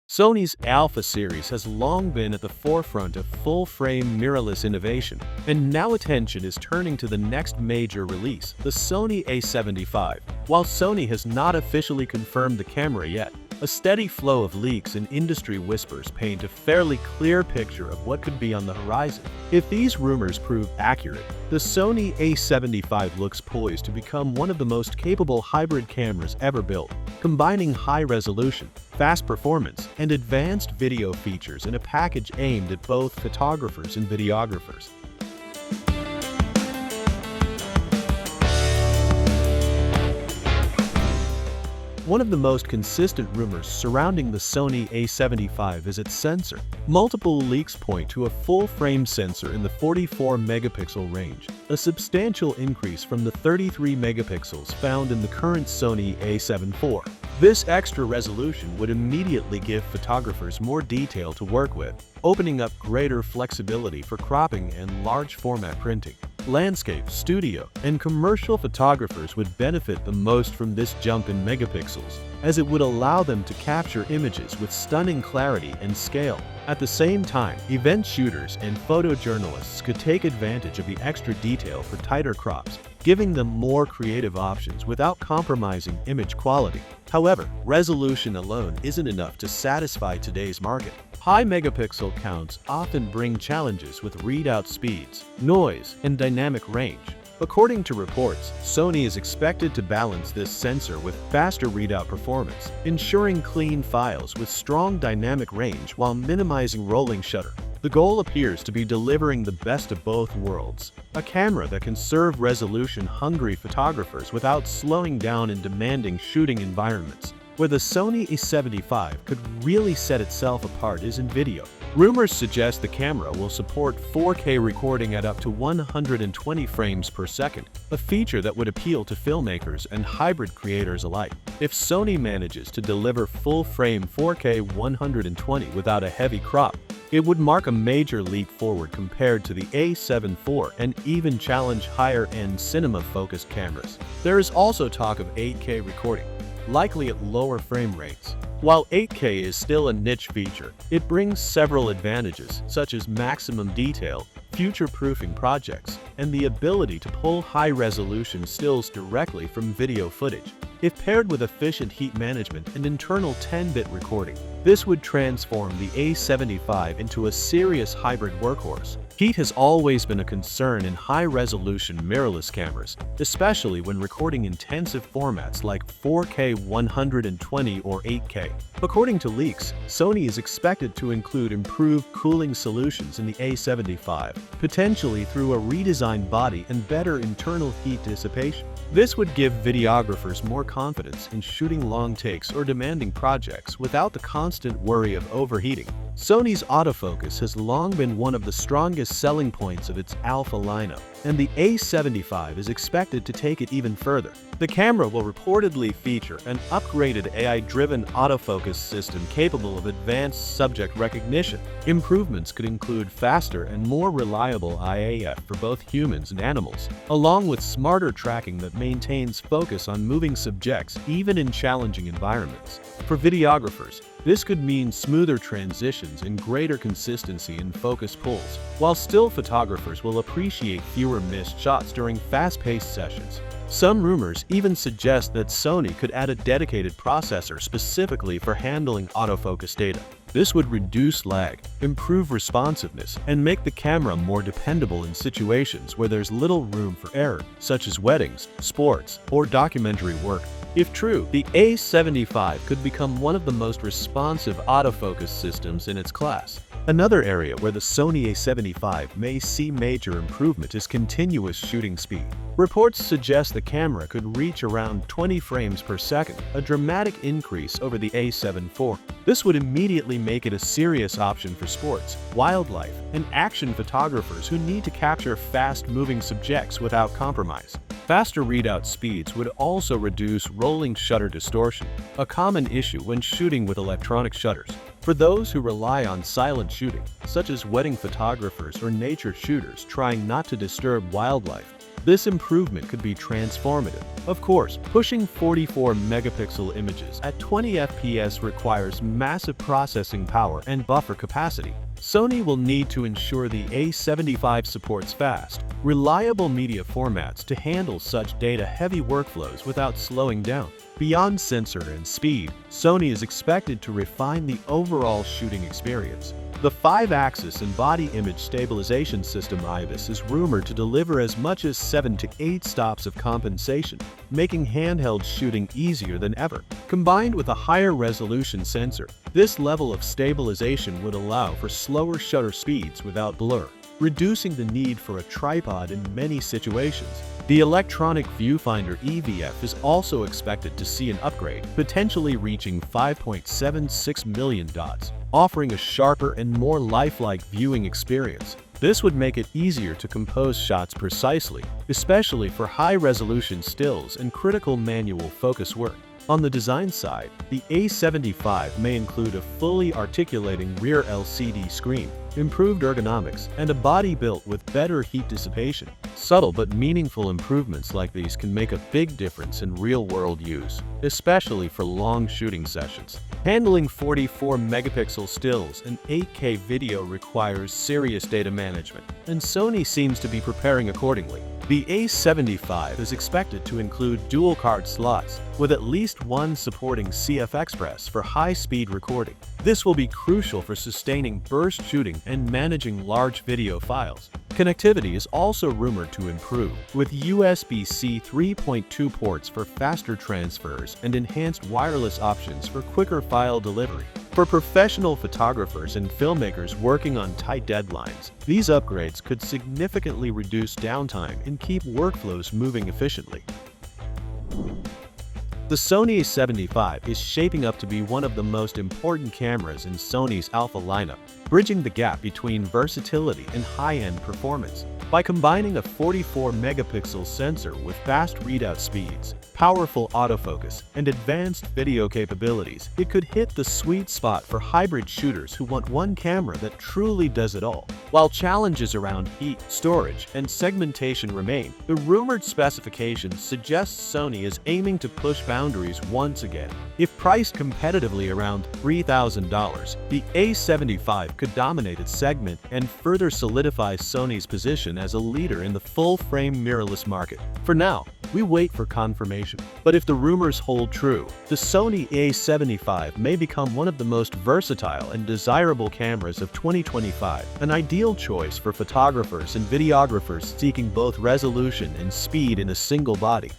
Sony's Alpha series has long been at the forefront of full-frame mirrorless innovation, and now attention is turning to the next major release, the Sony A75. While Sony has not officially confirmed the camera yet, a steady flow of leaks and industry whispers paint a fairly clear picture of what could be on the horizon. If these rumors prove accurate, the Sony A75 looks poised to become one of the most capable hybrid cameras ever built, combining high resolution, fast performance, and advanced video features in a package aimed at both photographers and videographers. One of the most consistent rumors surrounding the Sony A75 is its sensor. Multiple leaks point to a full-frame sensor in the 44-megapixel range, a substantial increase from the 33 megapixels found in the current Sony A7 IV. This extra resolution would immediately give photographers more detail to work with, opening up greater flexibility for cropping and large-format printing. Landscape, studio, and commercial photographers would benefit the most from this jump in megapixels, as it would allow them to capture images with stunning clarity and scale. At the same time, event shooters and photojournalists could take advantage of the extra detail for tighter crops, giving them more creative options without compromising image quality. However, resolution alone isn't enough to satisfy today's market. High megapixel counts often bring challenges with readout speeds, noise, and dynamic range. According to reports, Sony is expected to balance this sensor with faster readout performance, ensuring clean files with strong dynamic range while minimizing rolling shutter. The goal appears to be delivering the best of both worlds, a camera that can serve resolution-hungry photographers without slowing down in demanding shooting environments. Where the Sony A75 could really set itself apart is in video. Rumors suggest the camera will support 4K recording at up to 120 frames per second, a feature that would appeal to filmmakers and hybrid creators alike. If Sony manages to deliver full-frame 4K 120 without a heavy crop, it would mark a major leap forward compared to the A7 IV and even challenge higher-end cinema-focused cameras. There is also talk of 8K recording, likely at lower frame rates. While 8K is still a niche feature, it brings several advantages, such as maximum detail, future-proofing projects, and the ability to pull high-resolution stills directly from video footage. If paired with efficient heat management and internal 10-bit recording, this would transform the A75 into a serious hybrid workhorse. Heat has always been a concern in high-resolution mirrorless cameras, especially when recording intensive formats like 4K 120 or 8K. According to leaks, Sony is expected to include improved cooling solutions in the A75, potentially through a redesigned body and better internal heat dissipation. This would give videographers more confidence in shooting long takes or demanding projects without the constant worry of overheating. Sony's autofocus has long been one of the strongest selling points of its Alpha lineup, and the A75 is expected to take it even further. The camera will reportedly feature an upgraded AI-driven autofocus system capable of advanced subject recognition. Improvements could include faster and more reliable IAF for both humans and animals, along with smarter tracking that maintains focus on moving subjects even in challenging environments. For videographers, this could mean smoother transitions and greater consistency in focus pulls, while still photographers will appreciate fewer missed shots during fast-paced sessions. Some rumors even suggest that Sony could add a dedicated processor specifically for handling autofocus data. This would reduce lag, improve responsiveness, and make the camera more dependable in situations where there's little room for error, such as weddings, sports, or documentary work. If true, the A75 could become one of the most responsive autofocus systems in its class. Another area where the Sony A75 may see major improvement is continuous shooting speed. Reports suggest the camera could reach around 20 frames per second, a dramatic increase over the A7 IV. This would immediately make it a serious option for sports, wildlife, and action photographers who need to capture fast-moving subjects without compromise. Faster readout speeds would also reduce rolling shutter distortion, a common issue when shooting with electronic shutters. For those who rely on silent shooting, such as wedding photographers or nature shooters trying not to disturb wildlife, This improvement could be transformative. Of course, pushing 44-megapixel images at 20 fps requires massive processing power and buffer capacity. Sony will need to ensure the A75 supports fast, reliable media formats to handle such data-heavy workflows without slowing down. Beyond sensor and speed, Sony is expected to refine the overall shooting experience. The 5-axis and body image stabilization system IBIS is rumored to deliver as much as 7 to 8 stops of compensation, making handheld shooting easier than ever. Combined with a higher resolution sensor, this level of stabilization would allow for slower shutter speeds without blur, reducing the need for a tripod in many situations. The electronic viewfinder EVF is also expected to see an upgrade, potentially reaching 5.76 million dots, offering a sharper and more lifelike viewing experience. This would make it easier to compose shots precisely, especially for high-resolution stills and critical manual focus work. On the design side, the A75 may include a fully articulating rear LCD screen, improved ergonomics, and a body built with better heat dissipation. Subtle but meaningful improvements like these can make a big difference in real-world use, especially for long shooting sessions. Handling 44-megapixel stills and 8K video requires serious data management, and Sony seems to be preparing accordingly. The A75 is expected to include dual card slots, with at least one supporting CF Express for high-speed recording. This will be crucial for sustaining burst shooting and managing large video files. Connectivity is also rumored to improve, with USB-C 3.2 ports for faster transfers and enhanced wireless options for quicker file delivery. For professional photographers and filmmakers working on tight deadlines, these upgrades could significantly reduce downtime and keep workflows moving efficiently. The Sony A75 is shaping up to be one of the most important cameras in Sony's alpha lineup, bridging the gap between versatility and high-end performance. By combining a 44-megapixel sensor with fast readout speeds, powerful autofocus, and advanced video capabilities, it could hit the sweet spot for hybrid shooters who want one camera that truly does it all. While challenges around heat, storage, and segmentation remain, the rumored specifications suggest Sony is aiming to push boundaries once again. If priced competitively around $3,000, the A75 could dominate its segment and further solidify Sony's position as a leader in the full-frame mirrorless market. For now, we wait for confirmation. But if the rumors hold true, the Sony A75 may become one of the most versatile and desirable cameras of 2025, an ideal choice for photographers and videographers seeking both resolution and speed in a single body.